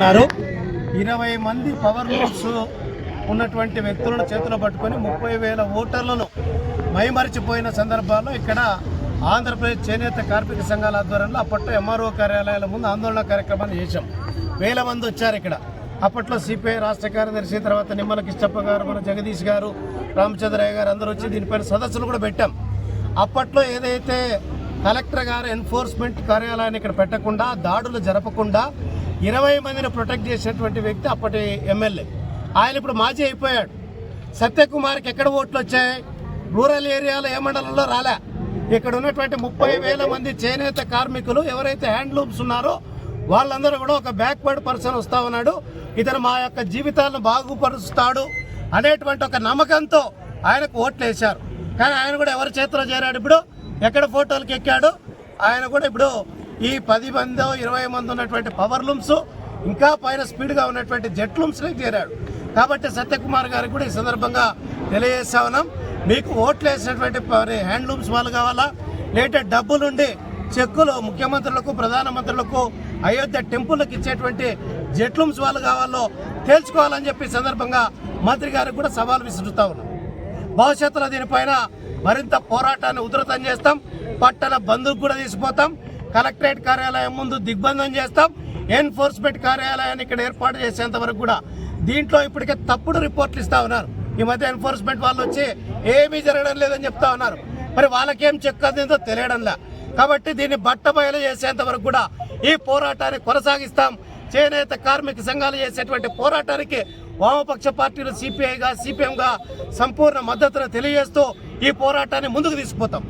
20 మంది power looms ఉన్నటువంటి వ్యక్తులను చేతిలో పట్టుకొని 30,000 ఓటర్లను మైమరిచిపోయిన సందర్భాల్లో ఇక్కడ ఆంధ్రప్రదేశ్ చేనేత కార్మిక సంఘాల ఆధ్వర్యంలో అప్పట్లో ఎంఆర్ఓ కార్యాలయాల ముందు ఆందోళన కార్యక్రమాన్ని చేశాం. 1000 మంది వచ్చారు ఇక్కడ. అప్పట్లో సిపిఐ రాష్ట్ర కార్యదర్శి, తర్వాత నిమ్మల కిష్టప్ప గారు, మన జగదీష్ గారు, రామచంద్రయ్య గారు అందరూ వచ్చి దీనిపైన సదస్సులు కూడా పెట్టాం. అప్పట్లో ఏదైతే కలెక్టర్ గారు ఎన్ఫోర్స్మెంట్ కార్యాలయాన్ని ఇక్కడ పెట్టకుండా, దాడులు జరపకుండా 20 మందిని ప్రొటెక్ట్ చేసేటువంటి వ్యక్తి అప్పటి ఎమ్మెల్యే. ఆయన ఇప్పుడు మాజీ అయిపోయాడు. సత్యకుమార్కి ఎక్కడ ఓట్లు వచ్చాయి? రూరల్ ఏరియాలో ఏ మండలంలో రాలే. ఇక్కడ ఉన్నటువంటి 30,000 మంది చేనేత కార్మికులు ఎవరైతే హ్యాండ్లూమ్స్ ఉన్నారో వాళ్ళందరూ కూడా ఒక బ్యాక్వర్డ్ పర్సన్ వస్తా ఉన్నాడు, ఇతను మా యొక్క జీవితాలను బాగుపరుస్తాడు అనేటువంటి ఒక నమ్మకంతో ఆయనకు ఓట్లు వేశారు. కానీ ఆయన కూడా ఎవరి చేతిలో చేరాడు? ఇప్పుడు ఎక్కడ ఫోటోలకు ఎక్కాడు? ఆయన కూడా ఇప్పుడు ఈ 10 మందో 20 మంది ఉన్నటువంటి పవర్ లూమ్స్ ఇంకా పైన స్పీడ్గా ఉన్నటువంటి జెట్ లూమ్స్లోకి చేరాడు. కాబట్టి సత్యకుమార్ గారికి కూడా ఈ సందర్భంగా తెలియజేస్తా ఉన్నాం, మీకు ఓట్లు వేసినటువంటి హ్యాండ్లూమ్స్ వాళ్ళు కావాలా, లేదంటే డబ్బులుండి చెక్కులు ముఖ్యమంత్రులకు, ప్రధానమంత్రులకు, అయోధ్య టెంపుల్కి ఇచ్చేటువంటి జెట్ లూమ్స్ వాళ్ళు కావాలో తేల్చుకోవాలని చెప్పి సందర్భంగా మంత్రి గారికి కూడా సవాల్ విసురుతా ఉన్నాం. భవిష్యత్తులో దీనిపైన మరింత పోరాటాన్ని ఉధృతం చేస్తాం. పట్టణ బంధుకు కూడా తీసిపోతాం. కలెక్టరేట్ కార్యాలయం ముందు దిగ్బంధం చేస్తాం. ఎన్ఫోర్స్మెంట్ కార్యాలయాన్ని ఇక్కడ ఏర్పాటు చేసేంత వరకు కూడా. దీంట్లో ఇప్పటికే తప్పుడు రిపోర్ట్లు ఇస్తా ఉన్నారు. ఈ మధ్య ఎన్ఫోర్స్మెంట్ వాళ్ళు వచ్చి ఏమీ జరగడం లేదని చెప్తా ఉన్నారు. మరి వాళ్ళకేం చెక్కదో తెలియడంలా. కాబట్టి దీన్ని బట్టబయలు చేసేంత వరకు కూడా ఈ పోరాటాన్ని కొనసాగిస్తాం. చేనేత కార్మిక సంఘాలు చేసేటువంటి పోరాటానికి వామపక్ష పార్టీలు సిపిఐగా, సిపిఎంగా సంపూర్ణ మద్దతును తెలియజేస్తూ ఈ పోరాటాన్ని ముందుకు తీసుకుపోతాం.